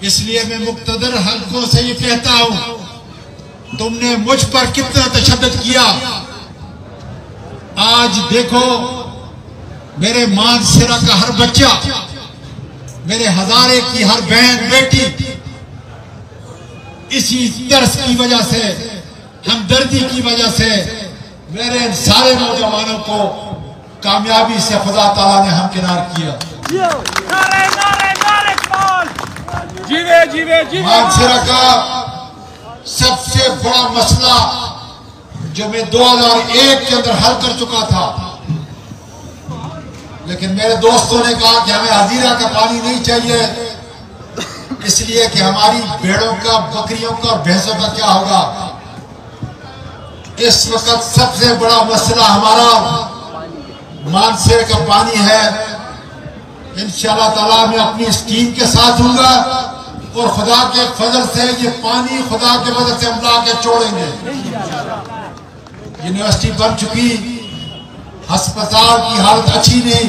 इसलिए मैं मुक्तदर हल्कों से ये कहता हूं, तुमने मुझ पर कितना तशद्दुद किया। आज देखो मेरे मानसरा का हर बच्चा, मेरे हजारे की हर बहन बेटी इसी तरस की वजह से, हमदर्दी की वजह से मेरे इन सारे नौजवानों को कामयाबी से खुदा ताला ने हमकिनार किया। जीवे जीवे जीवे। मानसरा का सबसे बड़ा मसला जो मैं 2001 के अंदर हल कर चुका था, लेकिन मेरे दोस्तों ने कहा कि हमें हजीरा का पानी नहीं चाहिए, इसलिए कि हमारी भेड़ों का, बकरियों का, भैंसों का क्या होगा। इस वक्त सबसे बड़ा मसला हमारा मानसरे का पानी है। इंशाअल्लाह ताला मैं अपनी स्कीम के साथ दूंगा और खुदा के फजल से ये पानी खुदा के मदद से हम ला के छोड़ेंगे। यूनिवर्सिटी बन चुकी, अस्पताल की हालत अच्छी नहीं,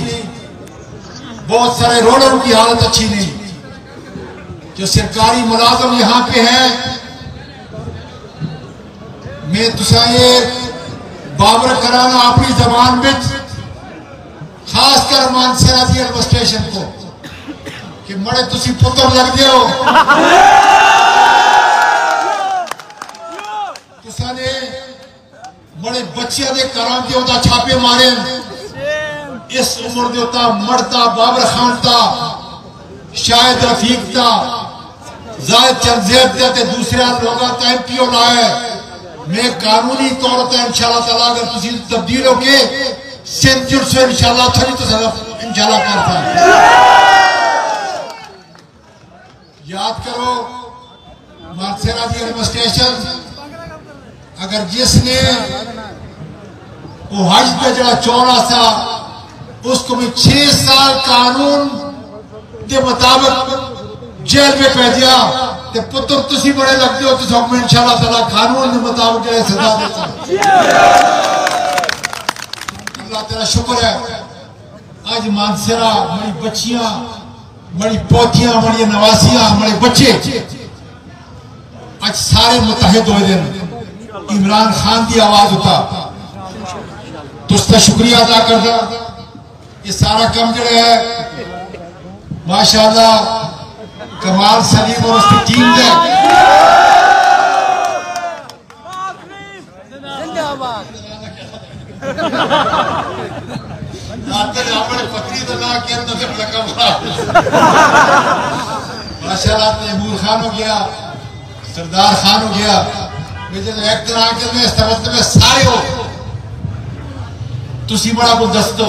बहुत सारे रोडों की हालत अच्छी नहीं। जो सरकारी मुलाजम यहाँ पे है, मैं तुसा ये बाबर कराना अपनी जबान में, खासकर मानसरा दी एडमिनिस्ट्रेशन को, कि मड़े तुसी पुत्र लगते हो। तुसा ने मड़े बच्चे दे घरां दे उदा छापे मारे। इस उम्र दे उता मरता बाबर खान था, शायद रफीक था, जायद चंद ते दूसरे लोग एमपीओ लाए। मैं कानूनी तौर पर इंशाअल्लाह ताला अगर तुसी तब्दील हो के सिंध से इंशाअल्लाह थोड़ी तो इंशाअल्लाह करता। याद करो मानसरा दी एडमिनिस्ट्रेशन, अगर जिसने वो हज पे जरा चौड़ा सा, उसको भी 6 साल कानून के मुताबिक जेल में पै दिया, ते पुत्र तुसी बड़े लगते हो, तुस हुक्म इंशाअल्लाह ताला कानून के मुताबिक जरा सजा देता। अल्लाह तेरा शुक्र है, आज मानसरा बड़ी बच्चियां, बड़ी पोतियां, बड़ी नवासियां, बड़े बच्चे आज सारे मुतहद हो गए। इमरान खान की आवाज होता तो उसका शुक्रिया अदा करता। ये सारा काम जो है माशाअल्लाह कमाल सलीम और उसकी टीम ने पत्नी तो ना किया तो माशाअल्लाह तैमूर खान हो गया, सरदार खान हो गया। एक दिन आके में समझते में सारे हो तुसी बड़ा गुलदस्तो।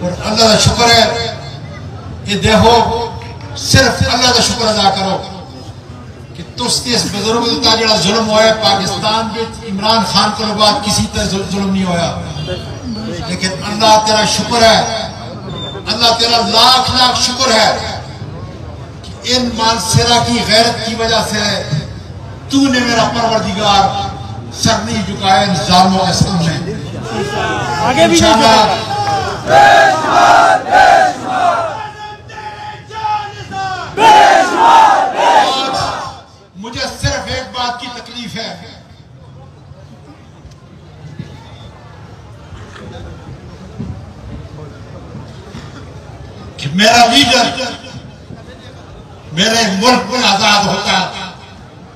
और अल्लाह का शुक्र है कि देखो सिर्फ अल्लाह का शुक्र अदा करो कि तुझसे इस बुजुर्ग का जो जुल्म होया पाकिस्तान में इमरान खान को बाद किसी तरह जुल्म नहीं होया। लेकिन अल्लाह तेरा शुक्र है, अल्लाह तेरा लाख लाख शुक्र है कि इन मानसरा की गैरत की वजह से तूने मेरा परवरदिगार सर नहीं झुकाया इन जालिमों के सामने। आगे भी मुझे सिर्फ एक बात की तकलीफ है, कि मेरा लीडर मेरे मुल्क में आजाद होता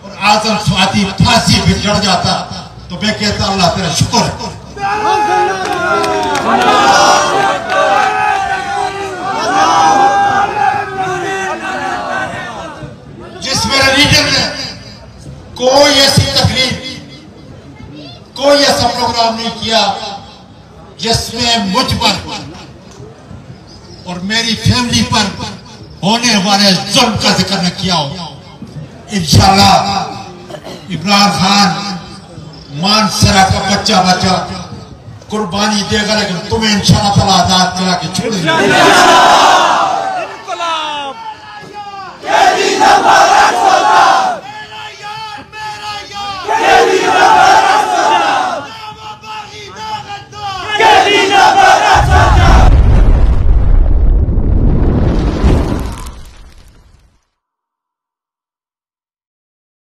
और आजम स्वाति फांसी पे चढ़ जाता तो मैं कहता अल्लाह तेरा शुक्र है। जिस मेरे लीडर ने कोई ऐसी तकलीफ, कोई ऐसा प्रोग्राम नहीं किया जिसमें मुझ पर और मेरी फैमिली पर होने वाले जुल्म का जिक्र न किया हो। इंशाअल्लाह इमरान खान मानसरा का बच्चा बच्चा कुर्बानी देगा, लेकिन तुम्हें इंशाअल्लाह ताला आजाद करा के छोड़ेंगे।